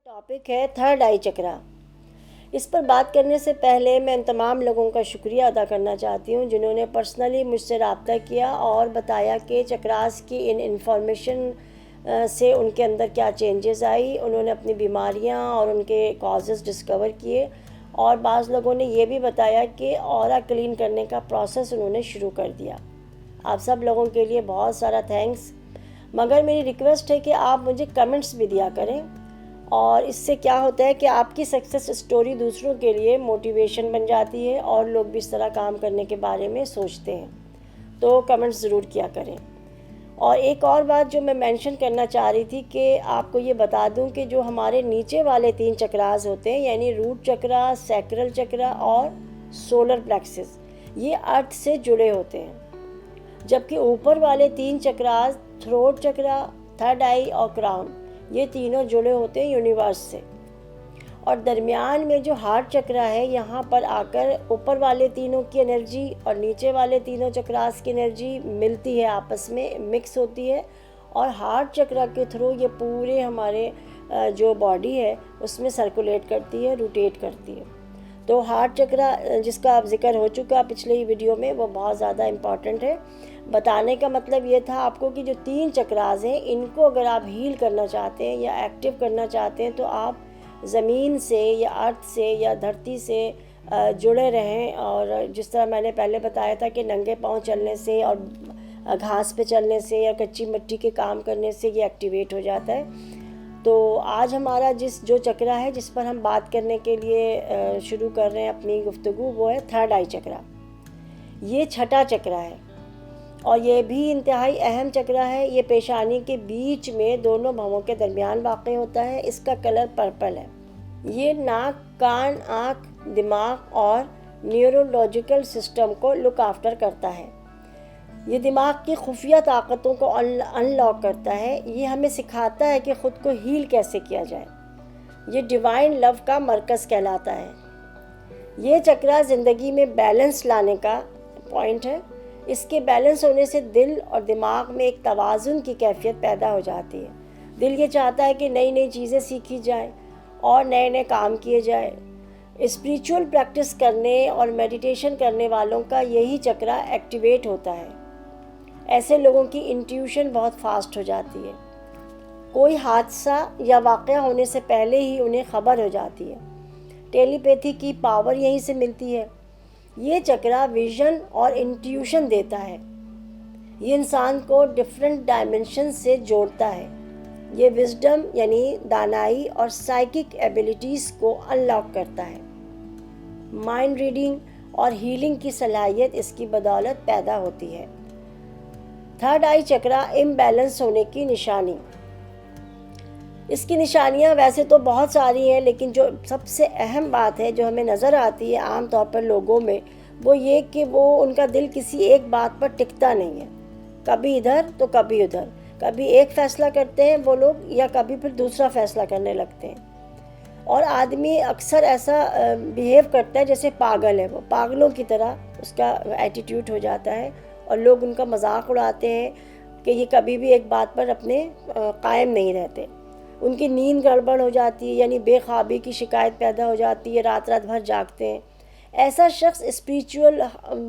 Topic ہے third آئی چکرا۔ اس پر بات کرنے سے پہلے میں ان تمام لوگوں کا شکریہ ادا کرنا چاہتی ہوں جنہوں نے پرسنلی مجھ سے رابطہ کیا اور بتایا کہ چکراس کی انفارمیشن سے ان کے اندر کیا چینجز آئی۔ انہوں نے اپنی بیماریاں اور ان کے کازز ڈسکور کیے، اور بعض لوگوں نے یہ بھی بتایا کہ اورا کلین کرنے کا پروسیس انہوں نے شروع کر دیا۔ آپ سب لوگوں کے لیے بہت سارا تھینکس، مگر میری ریکویسٹ ہے کہ آپ مجھے کمنٹس بھی دیا کریں، اور اس سے کیا ہوتا ہے کہ آپ کی سکسیس سٹوری دوسروں کے لیے موٹیویشن بن جاتی ہے اور لوگ بھی اس طرح کام کرنے کے بارے میں سوچتے ہیں۔ تو کمنٹس ضرور کیا کریں۔ اور ایک اور بات جو میں مینشن کرنا چاہ رہی تھی کہ آپ کو یہ بتا دوں کہ جو ہمارے نیچے والے 3 چکراز ہوتے ہیں، یعنی روٹ چکرا، سیکرل چکرا اور سولر پلیکسس، یہ ارتھ سے جڑے ہوتے ہیں، جبکہ اوپر والے 3 چکراز تھروٹ چکرا، تھرڈ آئی اور کراؤن، یہ تینوں جڑے ہوتے ہیں یونیورس سے۔ اور درمیان میں جو ہارٹ چکرا ہے، یہاں پر آ کر اوپر والے تینوں کی انرجی اور نیچے والے تینوں چکراس کی انرجی ملتی ہے، آپس میں مکس ہوتی ہے، اور ہارٹ چکرا کے تھرو یہ پورے ہمارے جو باڈی ہے اس میں سرکولیٹ کرتی ہے، روٹیٹ کرتی ہے۔ تو ہارٹ چکرا جس کا اب ذکر ہو چکا پچھلے ویڈیو میں، وہ بہت زیادہ امپورٹنٹ ہے۔ بتانے کا مطلب یہ تھا آپ کو کہ جو 3 چکراز ہیں، ان کو اگر آپ ہیل کرنا چاہتے ہیں یا ایکٹیو کرنا چاہتے ہیں تو آپ زمین سے یا ارتھ سے یا دھرتی سے جڑے رہیں، اور جس طرح میں نے پہلے بتایا تھا کہ ننگے پاؤں چلنے سے اور گھاس پہ چلنے سے یا کچی مٹی کے کام کرنے سے یہ ایکٹیویٹ ہو جاتا ہے۔ تو آج ہمارا جو چکرا ہے جس پر ہم بات کرنے کے لیے شروع کر رہے ہیں اپنی گفتگو، وہ ہے تھرڈ آئی چکرا۔ یہ چھٹا چکرا ہے اور یہ بھی انتہائی اہم چکرا ہے۔ یہ پیشانی کے بیچ میں دونوں بھووں کے درمیان واقع ہوتا ہے۔ اس کا کلر پرپل ہے۔ یہ ناک، کان، آنکھ، دماغ اور نیورولوجیکل سسٹم کو لک آفٹر کرتا ہے۔ یہ دماغ کی خفیہ طاقتوں کو ان لاک کرتا ہے۔ یہ ہمیں سکھاتا ہے کہ خود کو ہیل کیسے کیا جائے۔ یہ ڈیوائن لو کا مرکز کہلاتا ہے۔ یہ چکرا زندگی میں بیلنس لانے کا پوائنٹ ہے۔ اس کے بیلنس ہونے سے دل اور دماغ میں ایک توازن کی کیفیت پیدا ہو جاتی ہے۔ دل یہ چاہتا ہے کہ نئی نئی چیزیں سیکھی جائیں اور نئے نئے کام کیے جائیں۔ اسپریچول پریکٹس کرنے اور میڈیٹیشن کرنے والوں کا یہی چکرا ایکٹیویٹ ہوتا ہے۔ ایسے لوگوں کی انٹیوشن بہت فاسٹ ہو جاتی ہے۔ کوئی حادثہ یا واقعہ ہونے سے پہلے ہی انہیں خبر ہو جاتی ہے۔ ٹیلی پیتھی کی پاور یہیں سے ملتی ہے۔ یہ چکرا ویژن اور انٹیوشن دیتا ہے۔ یہ انسان کو ڈیفرنٹ ڈائمنشن سے جوڑتا ہے۔ یہ وزڈم یعنی دانائی اور سائیکک ایبیلٹیز کو ان لاک کرتا ہے۔ مائنڈ ریڈنگ اور ہیلنگ کی صلاحیت اس کی بدولت پیدا ہوتی ہے۔ تھرڈ آئی چکرا امبیلنس ہونے کی نشانی۔ اس کی نشانیاں ویسے تو بہت ساری ہیں، لیکن جو سب سے اہم بات ہے جو ہمیں نظر آتی ہے عام طور پر لوگوں میں، وہ یہ کہ وہ ان کا دل کسی ایک بات پر ٹکتا نہیں ہے۔ کبھی ادھر تو کبھی ادھر، کبھی ایک فیصلہ کرتے ہیں وہ لوگ یا کبھی پھر دوسرا فیصلہ کرنے لگتے ہیں۔ اور آدمی اکثر ایسا بیہیو کرتا ہے جیسے پاگل ہے، وہ پاگلوں کی طرح اس کا ایٹیٹیوڈ ہو جاتا ہے، اور لوگ ان کا مذاق اڑاتے ہیں کہ یہ کبھی بھی ایک بات پر اپنے قائم نہیں رہتے۔ ان کی نیند گڑبڑ ہو جاتی ہے، یعنی بے خوابی کی شکایت پیدا ہو جاتی ہے، رات رات بھر جاگتے ہیں۔ ایسا شخص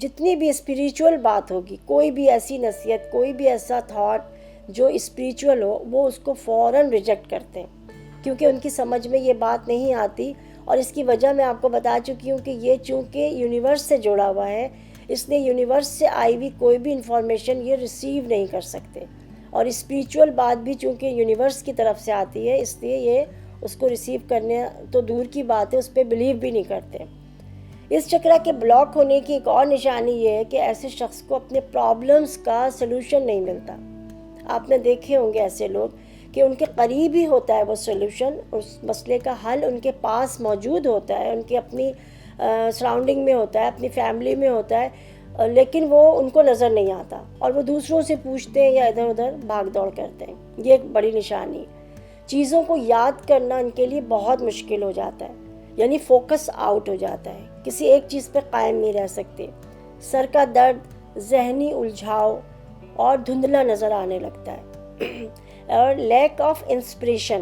جتنی بھی اسپریچول بات ہوگی، کوئی بھی ایسی نصیحت، کوئی بھی ایسا تھاٹ جو اسپریچول ہو، وہ اس کو فوراً ریجیکٹ کرتے ہیں، کیونکہ ان کی سمجھ میں یہ بات نہیں آتی۔ اور اس کی وجہ میں آپ کو بتا چکی ہوں کہ یہ چونکہ یونیورس سے جڑا ہوا ہے، اس نے یونیورس سے آئی ہوئی کوئی بھی انفارمیشن یہ ریسیو نہیں کر سکتے، اور اسپریچول بات بھی چونکہ یونیورس کی طرف سے آتی ہے، اس لیے یہ اس کو ریسیو کرنے تو دور کی بات ہے، اس پہ بلیو بھی نہیں کرتے۔ اس چکرا کے بلاک ہونے کی ایک اور نشانی یہ ہے کہ ایسے شخص کو اپنے پرابلمز کا سلوشن نہیں ملتا۔ آپ نے دیکھے ہوں گے ایسے لوگ کہ ان کے قریب ہی ہوتا ہے وہ سلوشن، اس مسئلے کا حل ان کے پاس موجود ہوتا ہے، ان کی اپنی سراؤنڈنگ میں ہوتا ہے، اپنی فیملی میں ہوتا ہے، لیکن وہ ان کو نظر نہیں آتا، اور وہ دوسروں سے پوچھتے ہیں یا ادھر ادھر بھاگ دوڑ کرتے ہیں۔ یہ ایک بڑی نشانی۔ چیزوں کو یاد کرنا ان کے لیے بہت مشکل ہو جاتا ہے، یعنی فوکس آؤٹ ہو جاتا ہے، کسی ایک چیز پہ قائم نہیں رہ سکتے۔ سر کا درد، ذہنی الجھاؤ اور دھندلا نظر آنے لگتا ہے اور لیک آف انسپریشن۔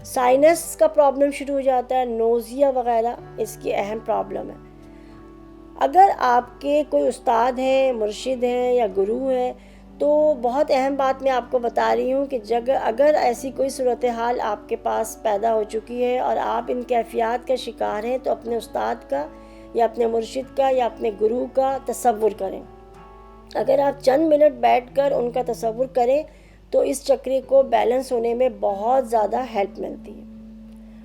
سائنس کا پرابلم شروع ہو جاتا ہے، نوزیا وغیرہ اس کی اہم پرابلم ہے۔ اگر آپ کے کوئی استاد ہیں، مرشد ہیں یا گرو ہیں، تو بہت اہم بات میں آپ کو بتا رہی ہوں کہ اگر ایسی کوئی صورتحال آپ کے پاس پیدا ہو چکی ہے اور آپ ان کیفیات کا شکار ہیں، تو اپنے استاد کا یا اپنے مرشد کا یا اپنے گرو کا تصور کریں۔ اگر آپ چند منٹ بیٹھ کر ان کا تصور کریں تو اس چکرے کو بیلنس ہونے میں بہت زیادہ ہیلپ ملتی ہے۔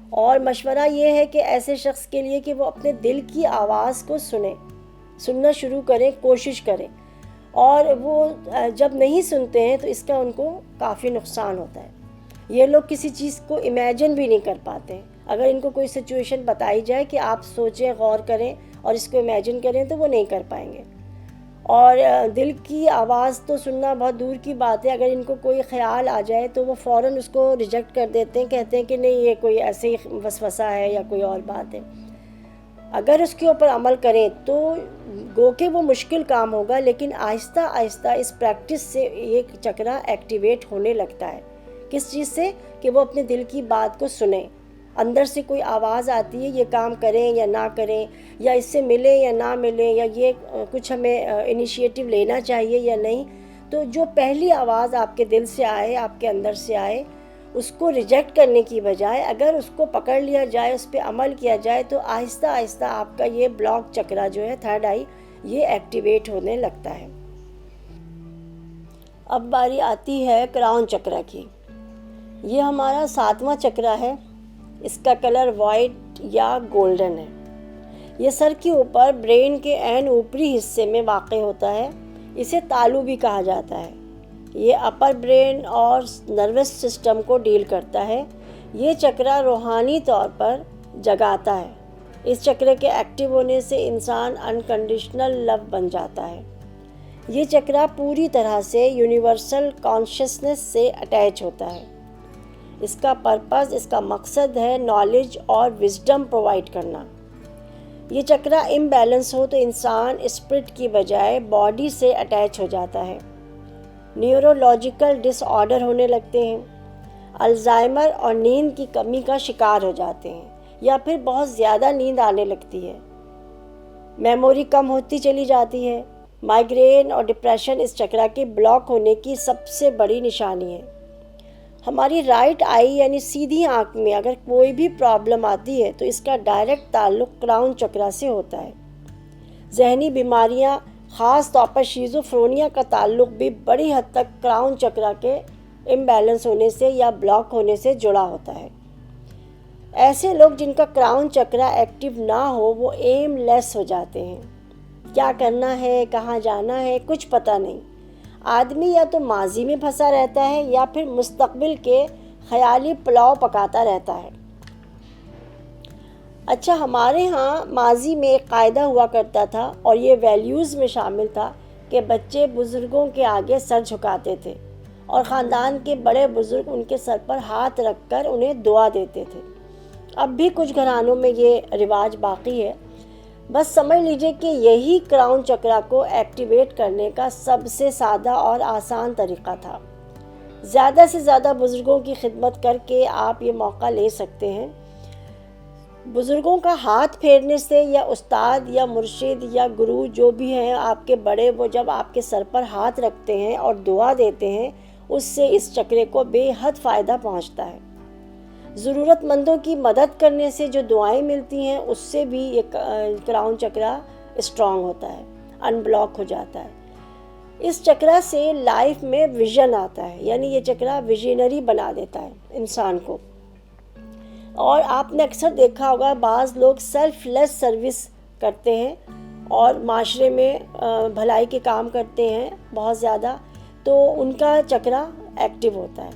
اور مشورہ یہ ہے کہ ایسے شخص کے لیے کہ وہ اپنے دل کی آواز کو سننا شروع کریں، کوشش کریں، اور وہ جب نہیں سنتے ہیں تو اس کا ان کو کافی نقصان ہوتا ہے۔ یہ لوگ کسی چیز کو امیجن بھی نہیں کر پاتے۔ اگر ان کو کوئی سچویشن بتائی جائے کہ آپ سوچیں، غور کریں اور اس کو امیجن کریں، تو وہ نہیں کر پائیں گے۔ اور دل کی آواز تو سننا بہت دور کی بات ہے، اگر ان کو کوئی خیال آ جائے تو وہ فوراً اس کو ریجیکٹ کر دیتے ہیں، کہتے ہیں کہ نہیں، یہ کوئی ایسے ہی وسوسہ ہے یا کوئی اور بات ہے۔ اگر اس کے اوپر عمل کریں تو گو کہ وہ مشکل کام ہوگا، لیکن آہستہ آہستہ اس پریکٹس سے یہ چکرا ایکٹیویٹ ہونے لگتا ہے۔ کس چیز سے؟ کہ وہ اپنے دل کی بات کو سنیں۔ اندر سے کوئی آواز آتی ہے، یہ کام کریں یا نہ کریں، یا اس سے ملیں یا نہ ملیں، یا یہ کچھ ہمیں انیشیٹو لینا چاہیے یا نہیں، تو جو پہلی آواز آپ کے دل سے آئے، آپ کے اندر سے آئے، اس کو ریجیکٹ کرنے کی بجائے اگر اس کو پکڑ لیا جائے، اس پہ عمل کیا جائے، تو آہستہ آہستہ آپ کا یہ بلاک چکرا جو ہے، تھرڈ آئی، یہ ایکٹیویٹ ہونے لگتا ہے۔ اب باری آتی ہے کراؤن چکرا کی۔ یہ ہمارا 7واں چکرا ہے۔ اس کا کلر وائٹ یا گولڈن ہے۔ یہ سر کے اوپر برین کے عین اوپری حصے میں واقع ہوتا ہے۔ اسے تالو بھی کہا جاتا ہے۔ یہ اپر برین اور نروس سسٹم کو ڈیل کرتا ہے۔ یہ چکرا روحانی طور پر جگاتا ہے۔ اس چکرے کے ایکٹیو ہونے سے انسان انکنڈیشنل لو بن جاتا ہے۔ یہ چکرا پوری طرح سے یونیورسل کانشسنس سے اٹیچ ہوتا ہے۔ اس کا پرپز، اس کا مقصد ہے نالج اور وزڈم پرووائڈ کرنا۔ یہ چکرا امبیلنس ہو تو انسان اسپرٹ کی بجائے باڈی سے اٹیچ ہو جاتا ہے۔ نیورولوجیکل ڈس آرڈر ہونے لگتے ہیں، الزائمر اور نیند کی کمی کا شکار ہو جاتے ہیں، یا پھر بہت زیادہ نیند آنے لگتی ہے، میموری کم ہوتی چلی جاتی ہے۔ مائیگرین اور ڈپریشن اس چکرا کے بلاک ہونے کی سب سے بڑی نشانی ہے۔ ہماری رائٹ آئی یعنی سیدھی آنکھ میں اگر کوئی بھی پرابلم آتی ہے تو اس کا ڈائریکٹ تعلق کراؤن چکرا سے ہوتا ہے۔ ذہنی بیماریاں، خاص طور پر شیزوفرینیا کا تعلق بھی بڑی حد تک کراؤن چکرا کے امبیلنس ہونے سے یا بلاک ہونے سے جڑا ہوتا ہے۔ ایسے لوگ جن کا کراؤن چکرا ایکٹیو نہ ہو وہ ایم لیس ہو جاتے ہیں۔ کیا کرنا ہے، کہاں جانا ہے، کچھ پتہ نہیں۔ آدمی یا تو ماضی میں پھنسا رہتا ہے یا پھر مستقبل کے خیالی پلاؤ پکاتا رہتا ہے۔ اچھا، ہمارے ہاں ماضی میں ایک قاعدہ ہوا کرتا تھا اور یہ ویلیوز میں شامل تھا کہ بچے بزرگوں کے آگے سر جھکاتے تھے اور خاندان کے بڑے بزرگ ان کے سر پر ہاتھ رکھ کر انہیں دعا دیتے تھے۔ اب بھی کچھ گھرانوں میں یہ رواج باقی ہے۔ بس سمجھ لیجئے کہ یہی کراؤن چکرا کو ایکٹیویٹ کرنے کا سب سے سادہ اور آسان طریقہ تھا۔ زیادہ سے زیادہ بزرگوں کی خدمت کر کے آپ یہ موقع لے سکتے ہیں۔ بزرگوں کا ہاتھ پھیرنے سے یا استاد یا مرشد یا گرو جو بھی ہیں آپ کے بڑے، وہ جب آپ کے سر پر ہاتھ رکھتے ہیں اور دعا دیتے ہیں، اس سے اس چکرے کو بے حد فائدہ پہنچتا ہے۔ ضرورت مندوں کی مدد کرنے سے جو دعائیں ملتی ہیں اس سے بھی یہ کراؤن چکرا اسٹرانگ ہوتا ہے، ان بلاک ہو جاتا ہے۔ اس چکرا سے لائف میں ویژن آتا ہے، یعنی یہ چکرا ویژنری بنا دیتا ہے انسان کو۔ اور آپ نے اکثر دیکھا ہوگا بعض لوگ سیلف لیس سروس کرتے ہیں اور معاشرے میں بھلائی کے کام کرتے ہیں بہت زیادہ، تو ان کا چکرا ایکٹیو ہوتا ہے۔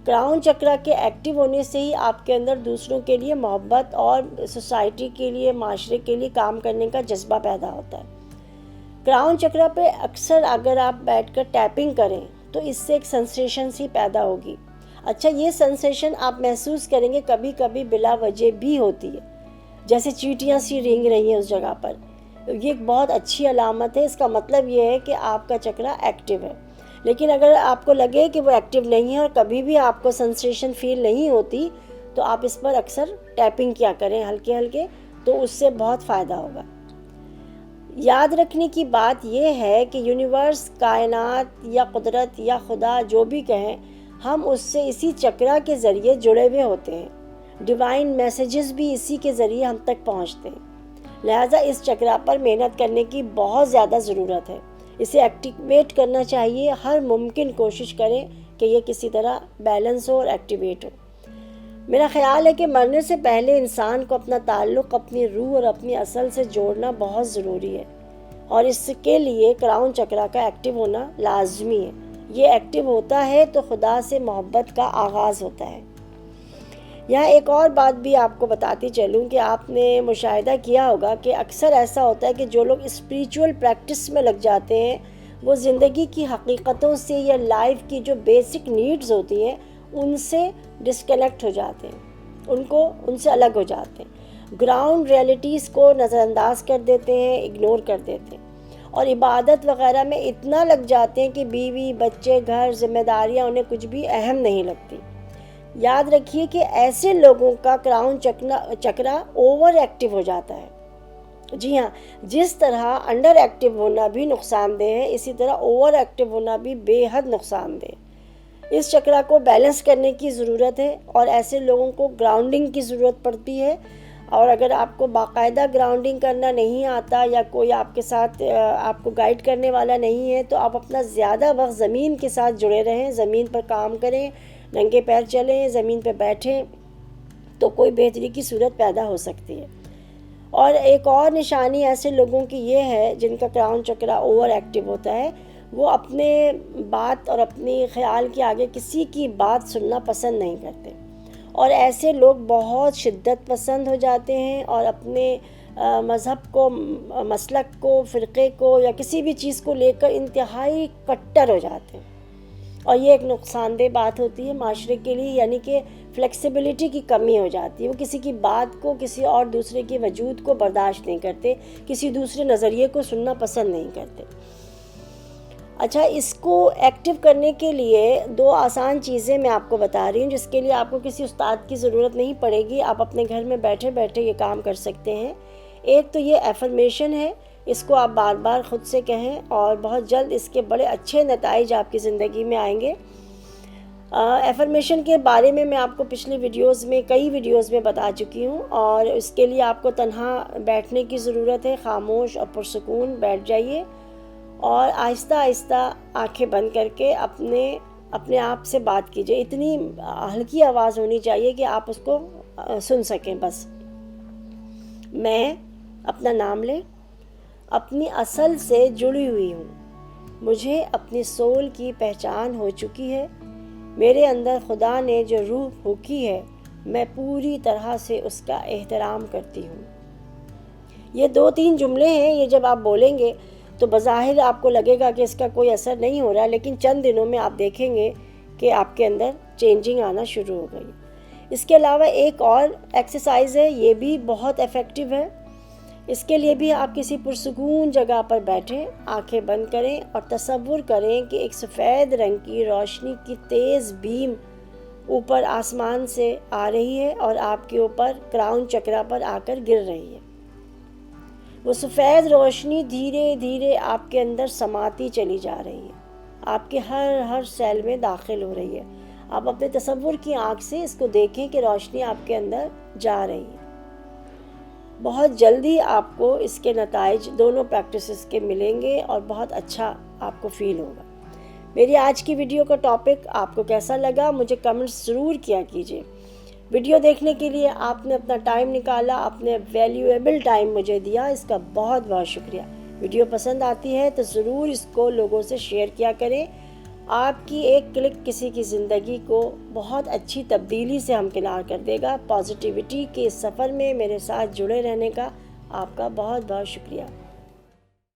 کراؤن چکرا کے ایکٹیو ہونے سے ہی آپ کے اندر دوسروں کے لیے محبت اور سوسائٹی کے لیے، معاشرے کے لیے کام کرنے کا جذبہ پیدا ہوتا ہے۔ کراؤن چکرا پہ اکثر اگر آپ بیٹھ کر ٹیپنگ کریں تو اس سے ایک سنسیشن سی پیدا ہوگی۔ اچھا، یہ سنسیشن آپ محسوس کریں گے کبھی کبھی بلا وجہ بھی ہوتی ہے، جیسے چیٹیاں سی رینگ رہی ہیں اس جگہ پر۔ یہ ایک بہت اچھی علامت ہے، اس کا مطلب یہ ہے کہ آپ کا چکرا ایکٹیو ہے۔ لیکن اگر آپ کو لگے کہ وہ ایکٹیو نہیں ہے اور کبھی بھی آپ کو سنسیشن فیل نہیں ہوتی، تو آپ اس پر اکثر ٹیپنگ کیا کریں ہلکے ہلکے، تو اس سے بہت فائدہ ہوگا۔ یاد رکھنے کی بات یہ ہے کہ یونیورس، کائنات یا قدرت یا خدا جو بھی کہیں، ہم اس سے اسی چکرا کے ذریعے جڑے ہوئے ہوتے ہیں۔ ڈیوائن میسیجز بھی اسی کے ذریعے ہم تک پہنچتے ہیں، لہٰذا اس چکرا پر محنت کرنے کی بہت زیادہ ضرورت ہے۔ اسے ایکٹیویٹ کرنا چاہیے، ہر ممکن کوشش کریں کہ یہ کسی طرح بیلنس ہو اور ایکٹیویٹ ہو۔ میرا خیال ہے کہ مرنے سے پہلے انسان کو اپنا تعلق اپنی روح اور اپنی اصل سے جوڑنا بہت ضروری ہے، اور اس کے لیے کراؤن چکرا کا ایکٹیو ہونا لازمی ہے۔ یہ ایکٹیو ہوتا ہے تو خدا سے محبت کا آغاز ہوتا ہے۔ یہاں ایک اور بات بھی آپ کو بتاتی چلوں کہ آپ نے مشاہدہ کیا ہوگا کہ اکثر ایسا ہوتا ہے کہ جو لوگ اسپریچول پریکٹس میں لگ جاتے ہیں، وہ زندگی کی حقیقتوں سے یا لائف کی جو بیسک نیڈز ہوتی ہیں ان سے ڈسکنیکٹ ہو جاتے ہیں، ان سے الگ ہو جاتے ہیں، گراؤنڈ ریئلٹیز کو نظر انداز کر دیتے ہیں، اگنور کر دیتے ہیں، اور عبادت وغیرہ میں اتنا لگ جاتے ہیں کہ بیوی، بچے، گھر، ذمہ داریاں انہیں کچھ بھی اہم نہیں لگتی۔ یاد رکھیے کہ ایسے لوگوں کا کراؤن چکرا اوور ایکٹیو ہو جاتا ہے۔ جی ہاں، جس طرح انڈر ایکٹیو ہونا بھی نقصان دہ ہے، اسی طرح اوور ایکٹیو ہونا بھی بے حد نقصان دہ ہے۔ اس چکرا کو بیلنس کرنے کی ضرورت ہے، اور ایسے لوگوں کو گراؤنڈنگ کی ضرورت پڑتی ہے۔ اور اگر آپ کو باقاعدہ گراؤنڈنگ کرنا نہیں آتا یا کوئی آپ کے ساتھ آپ کو گائیڈ کرنے والا نہیں ہے، تو آپ اپنا زیادہ وقت زمین کے ساتھ جڑے رہیں، زمین پر کام کریں، ننگے پیر چلیں، زمین پہ بیٹھیں، تو کوئی بہتری کی صورت پیدا ہو سکتی ہے۔ اور ایک اور نشانی ایسے لوگوں کی یہ ہے جن کا کراؤن چکرا اوور ایکٹیو ہوتا ہے، وہ اپنے بات اور اپنی خیال کے آگے کسی کی بات سننا پسند نہیں کرتے، اور ایسے لوگ بہت شدت پسند ہو جاتے ہیں اور اپنے مذہب کو، مسلک کو، فرقے کو یا کسی بھی چیز کو لے کر انتہائی کٹر ہو جاتے ہیں، اور یہ ایک نقصان دہ بات ہوتی ہے معاشرے کے لیے، یعنی کہ فلیکسیبلٹی کی کمی ہو جاتی ہے۔ وہ کسی کی بات کو، کسی اور دوسرے کے وجود کو برداشت نہیں کرتے، کسی دوسرے نظریے کو سننا پسند نہیں کرتے۔ اچھا، اس کو ایکٹیو کرنے کے لیے 2 آسان چیزیں میں آپ کو بتا رہی ہوں، جس کے لیے آپ کو کسی استاد کی ضرورت نہیں پڑے گی، آپ اپنے گھر میں بیٹھے بیٹھے یہ کام کر سکتے ہیں۔ ایک تو یہ ایفرمیشن ہے، اس کو آپ بار بار خود سے کہیں، اور بہت جلد اس کے بڑے اچھے نتائج آپ کی زندگی میں آئیں گے۔ ایفرمیشن کے بارے میں آپ کو پچھلی کئی ویڈیوز میں بتا چکی ہوں، اور اس کے لیے آپ کو تنہا بیٹھنے کی ضرورت ہے، خاموش اور پرسکون بیٹھ جائیے، اور آہستہ آہستہ آنکھیں بند کر کے اپنے آپ سے بات کیجیے۔ اتنی ہلکی آواز ہونی چاہیے کہ آپ اس کو سن سکیں۔ بس میں اپنا نام لیں، اپنی اصل سے جڑی ہوئی ہوں، مجھے اپنی سول کی پہچان ہو چکی ہے، میرے اندر خدا نے جو روح پھونکی ہے، میں پوری طرح سے اس کا احترام کرتی ہوں۔ یہ 2-3 جملے ہیں، یہ جب آپ بولیں گے تو بظاہر آپ کو لگے گا کہ اس کا کوئی اثر نہیں ہو رہا، لیکن چند دنوں میں آپ دیکھیں گے کہ آپ کے اندر چینجنگ آنا شروع ہو گئی۔ اس کے علاوہ ایک اور ایکسرسائز ہے، یہ بھی بہت ایفیکٹو ہے۔ اس کے لیے بھی آپ کسی پرسکون جگہ پر بیٹھیں، آنکھیں بند کریں اور تصور کریں کہ ایک سفید رنگ کی روشنی کی تیز بیم اوپر آسمان سے آ رہی ہے اور آپ کے اوپر کراؤن چکرا پر آ کر گر رہی ہے۔ وہ سفید روشنی دھیرے دھیرے آپ کے اندر سماتی چلی جا رہی ہے، آپ کے ہر سیل میں داخل ہو رہی ہے۔ آپ اپنے تصور کی آنکھ سے اس کو دیکھیں کہ روشنی آپ کے اندر جا رہی ہے۔ بہت جلدی آپ کو اس کے نتائج دونوں پریکٹسز کے ملیں گے اور بہت اچھا آپ کو فیل ہوگا۔ میری آج کی ویڈیو کا ٹاپک آپ کو کیسا لگا مجھے کمنٹس ضرور کیا کیجیے۔ ویڈیو دیکھنے کے لیے آپ نے اپنا ٹائم نکالا، اپنے ویلیویبل ٹائم مجھے دیا، اس کا بہت بہت شکریہ۔ ویڈیو پسند آتی ہے تو ضرور اس کو لوگوں سے شیئر کیا کریں۔ آپ کی ایک کلک کسی کی زندگی کو بہت اچھی تبدیلی سے ہمکنار کر دے گا۔ پازیٹیوٹی کے اس سفر میں میرے ساتھ جڑے رہنے کا آپ کا بہت بہت شکریہ۔